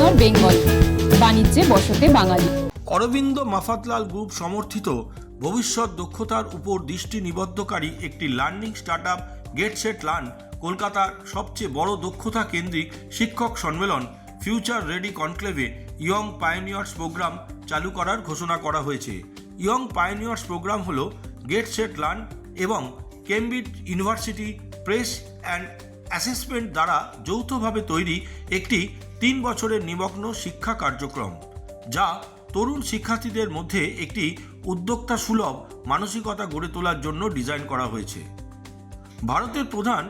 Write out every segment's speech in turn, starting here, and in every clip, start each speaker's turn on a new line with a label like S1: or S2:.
S1: উত্তর বেঙ্গল, বাণিজ্যে বসতে বাঙালি।
S2: অরবিন্দ মাফাতলাল গ্রুপ সমর্থিত ভবিষ্যৎ দক্ষতার উপর দৃষ্টি নিবদ্ধকারী একটি learning startup Get Set Learn কলকাতার সবচেয়ে বড় দক্ষতা কেন্দ্রিক শিক্ষক সম্মেলন ফিউচার রেডি কনক্লেভে ইয়ং পায়োনিয়ার্স প্রোগ্রাম চালু করার ঘোষণা করা হয়েছে। ইয়ং পায়োনিয়ার্স প্রোগ্রাম হল গেট সেট লার্ন এবং Cambridge University Press and Assessment দ্বারা যৌথভাবে তৈরি একটি 3 বছরের নিমগ্ন শিক্ষা কার্যক্রম, যা তরুণ শিক্ষার্থীদের মধ্যে একটি উদ্যোক্তা সুলভ মানসিকতা গড়ে তোলার জন্য ডিজাইন করা হয়েছে। ভারতের প্রধান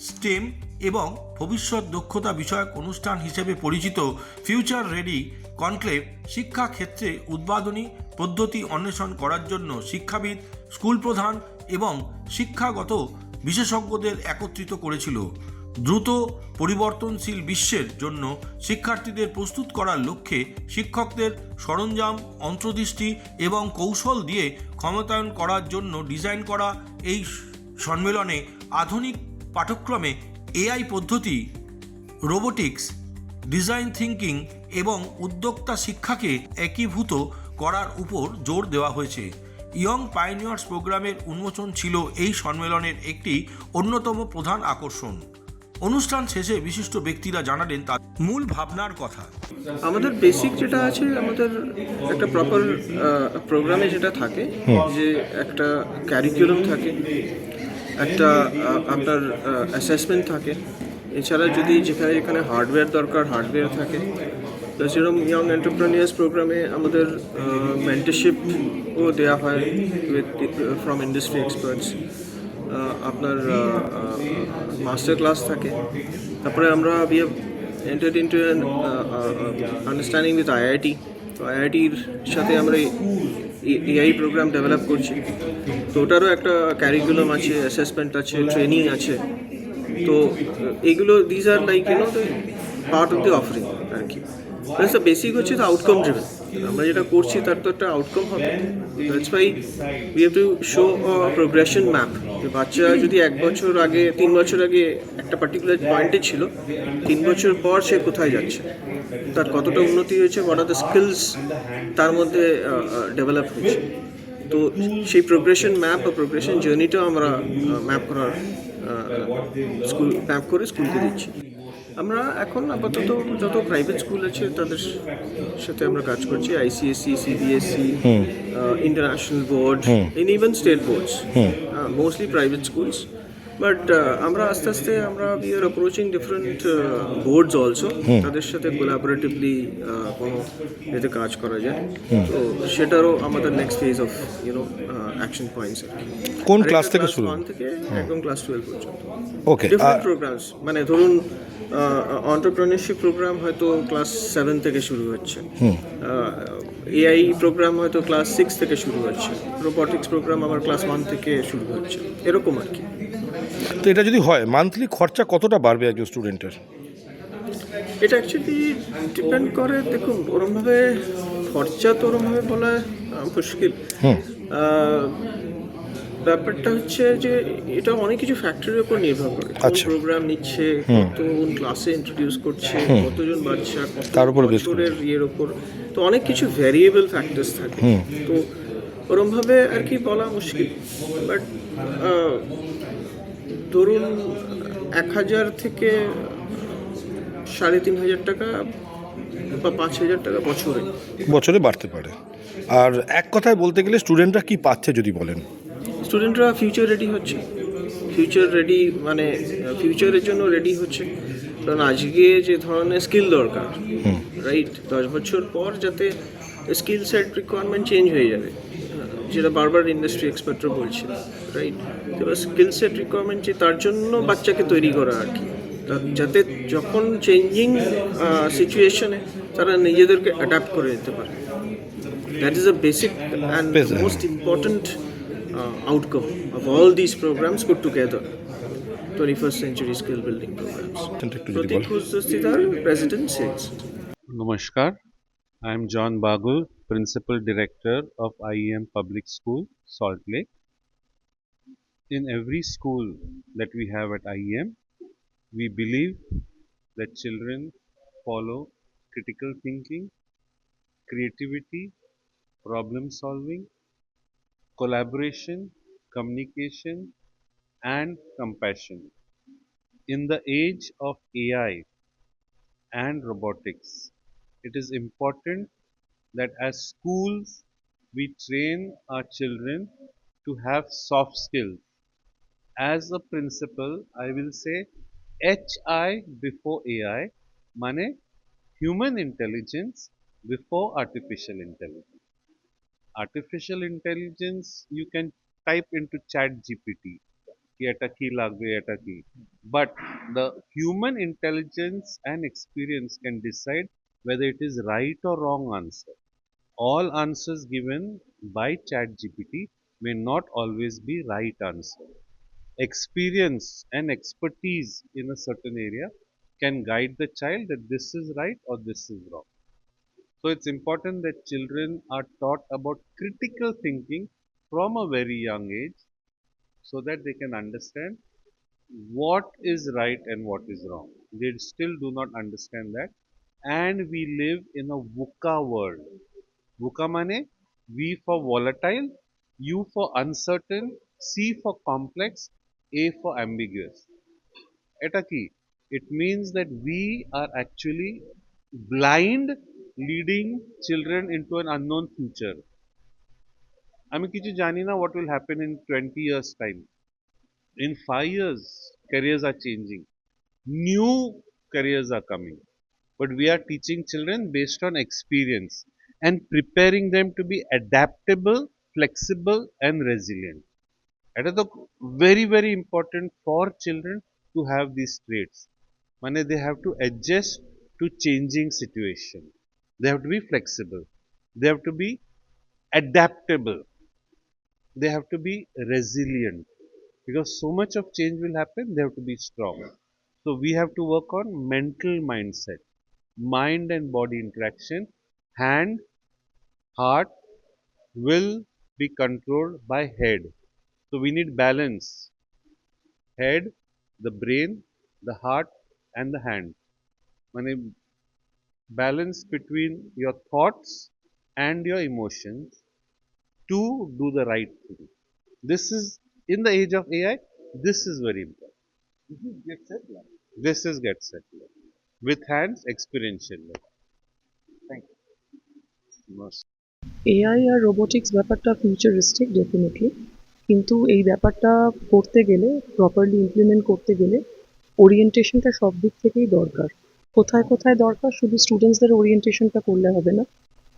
S2: স্টেম এবং ভবিষ্যৎ দক্ষতা বিষয়ক অনুষ্ঠান হিসেবে পরিচিত ফিউচার রেডি কনক্লেভ শিক্ষা ক্ষেত্রে উদ্ভাবনী পদ্ধতি অন্বেষণ করার জন্য শিক্ষাবিদ, স্কুল প্রধান এবং শিক্ষাগত বিশেষজ্ঞদের একত্রিত করেছিল। দ্রুত পরিবর্তনশীল বিশ্বের জন্য শিক্ষার্থীদের প্রস্তুত করার লক্ষ্যে শিক্ষকদের সরঞ্জাম, অন্তর্দৃষ্টি এবং কৌশল দিয়ে ক্ষমতায়ন করার জন্য ডিজাইন করা এই সম্মেলনে আধুনিক পাঠ্যক্রমে এআই পদ্ধতি, রোবোটিক্স, ডিজাইন থিঙ্কিং এবং উদ্যোক্তা শিক্ষাকে একীভূত করার উপর জোর দেওয়া হয়েছে। ইয়ং পায়োনিয়ার্স প্রোগ্রামের উন্মোচন ছিল এই সম্মেলনের একটি অন্যতম প্রধান আকর্ষণ। অনুষ্ঠান শেষে বিশিষ্ট ব্যক্তিরা জানালেন তার মূল ভাবনার কথা।
S3: আমাদের বেসিক যেটা আছে, আমাদের একটা প্রপার প্রোগ্রামে যেটা থাকে, যে একটা ক্যারিকুলাম থাকে, একটা আপনার অ্যাসেসমেন্ট থাকে, এছাড়া যদি যেখানে হার্ডওয়্যার দরকার হার্ডওয়্যার থাকে। তো সেরকম ইয়ং এন্টারপ্রেনিয়ার্স প্রোগ্রামে আমাদের মেন্টরশিপও দেওয়া হয় উইথ ফ্রম ইন্ডাস্ট্রি এক্সপার্টস। আপনার মাস্টার ক্লাস থাকে। তারপরে আমরা we have entered into an understanding with IIT. তো আইআইটির সাথে আমরা এআই প্রোগ্রাম ডেভেলপ করছি। তো ওটারও একটা ক্যারিকুলাম আছে, অ্যাসেসমেন্ট আছে, ট্রেনিং আছে। তো এইগুলো these are like the part of the offering are কি। প্লাস দ্য বেসিক হচ্ছে দ্য আউটকাম ড্রিভেন। আমরা যেটা করছি তার তো একটা আউটকাম হবে। That's why we have to show progression map. বাচ্চা যদি 1 বছর আগে, 3 বছর আগে একটা পার্টিকুলার পয়েন্টে ছিল, 3 বছর পর সে কোথায় যাচ্ছে, তার কতটা উন্নতি হয়েছে, হোয়াট আর দ্য স্কিলস তার মধ্যে ডেভেলপ হয়েছে। তো সেই প্রোগ্রেশন ম্যাপ বা প্রোগ্রেশন জার্নিটাও আমরা ম্যাপ করে স্কুলকে দিচ্ছি। আমরা এখন আপাতত যত প্রাইভেট স্কুল আছে তাদের সাথে আমরা কাজ করছি, ICSE, CBSE, international board, even state boards, mostly private schools. But আমরা আস্তে আস্তে we are approaching different boards also, তাদের সাথে কোলাবোরেটিভলি কোনো এতে কাজ করা যায়। তো সেটারও আমাদের next phase of action points.
S4: কোন ক্লাস থেকে শুরু?
S3: 1 থেকে একদম ক্লাস 12 পর্যন্ত।
S4: ওকে,
S3: ডিফারেন্ট প্রোগ্রামস, মানে ধরুন এন্টারপ্রেনিউরশিপ প্রোগ্রাম হয়তো ক্লাস 7 থেকে শুরু হচ্ছে, এআই প্রোগ্রাম হয়তো ক্লাস 6 থেকে শুরু হচ্ছে, রোবোটিক্স প্রোগ্রাম আবার ক্লাস 1 থেকে শুরু হচ্ছে, এরকম আর কি।
S4: তো এটা যদি হয়, মান্থলি খরচা কতটা বাড়বে একজন স্টুডেন্টের?
S3: এটা অ্যাকচুয়ালি ডিপেন্ড করে। দেখুন, ওরমভাবে খরচা তো ওরমভাবে বলা মুশকিল। ব্যাপারটা হচ্ছে যে এটা অনেক কিছু ফ্যাক্টরের উপর নির্ভর করে। প্রোগ্রাম নিচ্ছে, কোন ক্লাসে ইন্ট্রোডিউস করছে, কতজন বাচ্চা,
S4: তার উপর
S3: বছরের ইয়ের উপর, তো অনেক কিছু ভ্যারিয়েবল ফ্যাক্টরস থাকে। তো ওরমভাবে আর কি বলা মুশকিল। বাট ধরুন 1000 থেকে 3500 টাকা বা 5000 টাকা বছরে
S4: বাড়তে পারে। আর এক কথায় বলতে গেলে স্টুডেন্টরা কি পাচ্ছে যদি বলেন?
S3: স্টুডেন্টরা ফিউচার রেডি হচ্ছে। ফিউচার রেডি মানে ফিউচারের জন্য রেডি হচ্ছে। কারণ আজকে যে ধরনের স্কিল দরকার, রাইট, 10 বছর পর যাতে স্কিল সেট রিকোয়ারমেন্ট চেঞ্জ হয়ে যাবে, যেটা বারবার ইন্ডাস্ট্রি এক্সপার্টরা বলছে, রাইট। এবার স্কিল সেট রিকোয়ারমেন্ট তার জন্য বাচ্চাকে তৈরি করা আর কি, যাতে যখন চেঞ্জিং সিচুয়েশনে তারা নিজেদেরকে অ্যাডাপ্ট করে নিতে পারে। That is a basic and most important outcome of all these programs put together. 21st century skill building programs. Pratik Husdasthidar, President Sales.
S5: Namaskar, I am John Bagul, Principal Director of IEM Public School, Salt Lake. In every school that we have at IEM, we believe that children follow critical thinking, creativity, problem solving, collaboration, communication, and compassion. In the age of AI and robotics, it is important that as schools we train our children to have soft skills. As a principal, I will say HI before AI, mane human intelligence before artificial intelligence. Artificial intelligence you can type into chat GPT ki eta ki lagbe eta ki, but the human intelligence and experience can decide whether it is right or wrong answer. All answers given by chat GPT may not always be right answer. Experience and expertise in a certain area can guide the child that this is right or this is wrong. So it's important that children are taught about critical thinking from a very young age so that they can understand what is right and what is wrong. They still do not understand that. And we live in a VUCA world. VUCA mane V for volatile, U for uncertain, C for complex, A for ambiguous. Eta ki? It means that we are actually blind leading children into an unknown future. আমি কিছু জানি না what will happen in 20 years time. In 5 years, careers are changing. New careers are coming. But we are teaching children based on experience and preparing them to be adaptable, flexible and resilient. It is very, very important for children to have these traits. Mane they have to adjust to changing situation. They have to be flexible. They have to be adaptable. They have to be resilient. Because so much of change will happen, they have to be strong. So we have to work on mental mindset, mind and body interaction, hand, heart will be controlled by head. So we need balance. Head, the brain, the heart and the hand. Mane balance between your thoughts and your emotions to do the right thing. This is in the age of AI, this is very important. This is get set learn. With hands, experiential learn. Thank you. Most.
S6: AI আর robotics ব্যাপারটা futuristic definitely, কিন্তু এই ব্যাপারটা করতে গেলে, properly implement করতে গেলে ওরিয়েন্টেশনটা সব দিক থেকেই দরকার। কোথায় কোথায় দরকার, শুধু স্টুডেন্টসদের ওরিয়েন্টেশনটা করলে হবে না,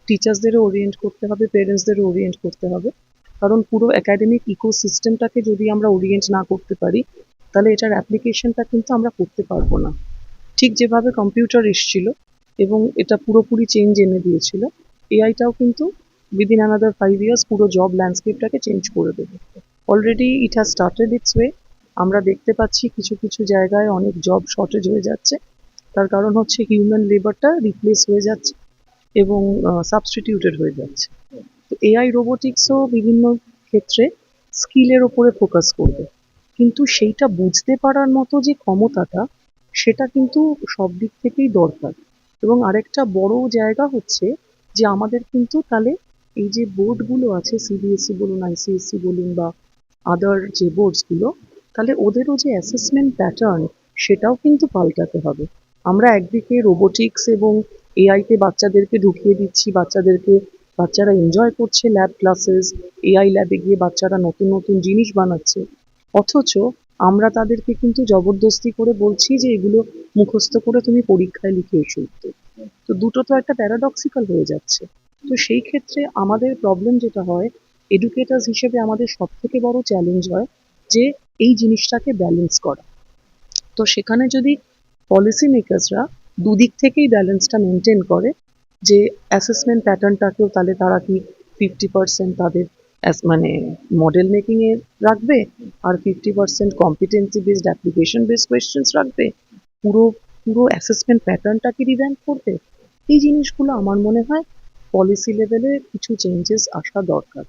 S6: টিচার্সদেরও ওরিয়েন্ট করতে হবে, পেরেন্টসদেরও ওরিয়েন্ট করতে হবে। কারণ পুরো একাডেমিক ইকোসিস্টেমটাকে যদি আমরা ওরিয়েন্ট না করতে পারি, তাহলে এটার অ্যাপ্লিকেশনটা কিন্তু আমরা করতে পারবো না। ঠিক যেভাবে কম্পিউটার এসছিল এবং এটা পুরোপুরি চেঞ্জ এনে দিয়েছিল, এআইটাও কিন্তু উইদিন অ্যানাদার 5 years পুরো জব ল্যান্ডস্কেপটাকে চেঞ্জ করে দেবে। Already it has started its way. আমরা দেখতে পাচ্ছি কিছু কিছু জায়গায় অনেক জব শর্টেজ হয়ে যাচ্ছে, তার কারণ হচ্ছে হিউম্যান লেবারটা রিপ্লেস হয়ে যাচ্ছে এবং সাবস্টিটিউটেড হয়ে যাচ্ছে। তো এআই রোবোটিক্সও বিভিন্ন ক্ষেত্রে স্কিলের ওপরে ফোকাস করবে, কিন্তু সেইটা বুঝতে পারার মতো যে ক্ষমতাটা, সেটা কিন্তু সব দিক থেকেই দরকার। এবং আরেকটা বড় জায়গা হচ্ছে যে আমাদের কিন্তু তাহলে এই যে বোর্ডগুলো আছে, সিবিএসই বলুন, আইসিএসসি বলুন বা আদার যে বোর্ডসগুলো, তাহলে ওদেরও যে অ্যাসেসমেন্ট প্যাটার্ন সেটাও কিন্তু পাল্টাতে হবে। আমরা একদিকে রোবোটিক্স এবং এআইতে বাচ্চাদেরকে ঢুকিয়ে দিচ্ছি, বাচ্চারা এনজয় করছে ল্যাব ক্লাসেস, এআই ল্যাবে গিয়ে বাচ্চারা নতুন নতুন জিনিস বানাচ্ছে, অথচ আমরা তাদেরকে কিন্তু জবরদস্তি করে বলছি যে এগুলো মুখস্থ করে তুমি পরীক্ষায় লিখে এসো উত্তর। তো দুটো তো একটা প্যারাডক্সিক্যাল হয়ে যাচ্ছে। তো সেই ক্ষেত্রে আমাদের প্রবলেম যেটা হয়, এডুকেটার্স হিসেবে আমাদের সব থেকে বড় চ্যালেঞ্জ হয় যে এই জিনিসটাকে ব্যালেন্স করা। তো সেখানে যদি পলিসি মেকার্সরা দুদিক থেকেই ব্যালেন্সটা মেনটেন করে, যে অ্যাসেসমেন্ট প্যাটার্নটাকেও তাহলে তারা কি 50% তাদের মানে মডেল মেকিংয়ে রাখবে, আর 50% competency based application based questions রাখবে, পুরো পুরো অ্যাসেসমেন্ট প্যাটার্নটাকে রিভ্যাম্প করবে। এই জিনিসগুলো আমার মনে হয় পলিসি লেভেলে কিছু চেঞ্জেস আসা দরকার,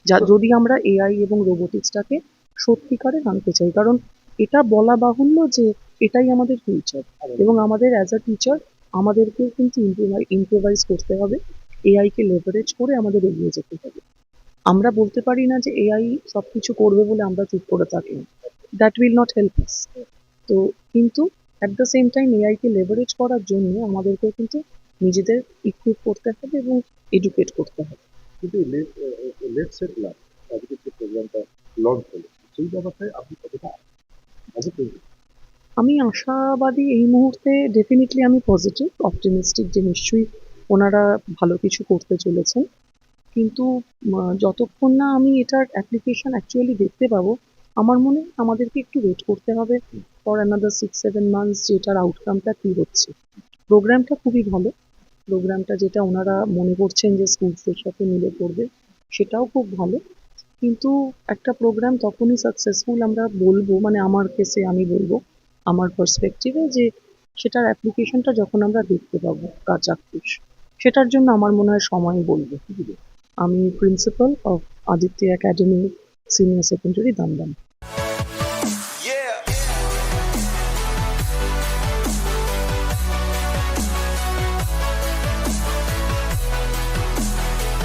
S6: যা যদি আমরা এআই এবং রোবোটিক্সটাকে সত্যিকারের আনতে চাই। কারণ এটা বলা বাহুল্য যে এটাই আমাদের ফিউচার, এবং আমাদের অ্যাজ আ টিচার আমাদেরকেও কিন্তু ইম্প্রোভাইজ করতে হবে, এআইকে লেভারেজ করে আমাদের এগিয়ে যেতে হবে। আমরা বলতে পারি না যে এআই সবকিছু করবে বলে আমরা চুপ করে থাকলাম, that will not help us. তো কিন্তু অ্যাট দ্য সেম টাইম এআইকে লেভারেজ করার জন্য আমাদেরকেও কিন্তু নিজেদের ইকুইপ করতে হবে এবং এডুকেট করতে হবে।
S7: কিন্তু লেটস সেট লাভ আজকে যে প্রোগ্রামটা লঞ্চ হলো সেই ব্যাপারটায় আপনি কতটা পজিটিভ?
S6: আমি আশাবাদী এই মুহূর্তে, ডেফিনেটলি আমি পজিটিভ, অপটিমিস্টিক যে নিশ্চয়ই ওনারা ভালো কিছু করতে চলেছেন। কিন্তু যতক্ষণ না আমি এটার অ্যাপ্লিকেশন অ্যাকচুয়ালি দেখতে পাবো, আমার মনে হয় আমাদেরকে একটু ওয়েট করতে হবে ফর অ্যানাদার 6-7 মান্থস যে এটার আউটকামটা কী হচ্ছে। প্রোগ্রামটা খুবই ভালো, প্রোগ্রামটা যেটা ওনারা মনে করছেন যে স্কুলসদের সাথে মিলে করবে সেটাও খুব ভালো। কিন্তু একটা প্রোগ্রাম তখনই সাকসেসফুল আমরা বলবো, মানে আমার কেসে আমি বলবো, আমার পার্সপেক্টিভে, যে সেটার অ্যাপ্লিকেশনটা যখন আমরা দেখতে পাবো কাচাক্ষুষ। সেটার জন্য আমার মনে হয় সময় বলবে। আমি principal of Aditya academy senior secondary, Dumdum.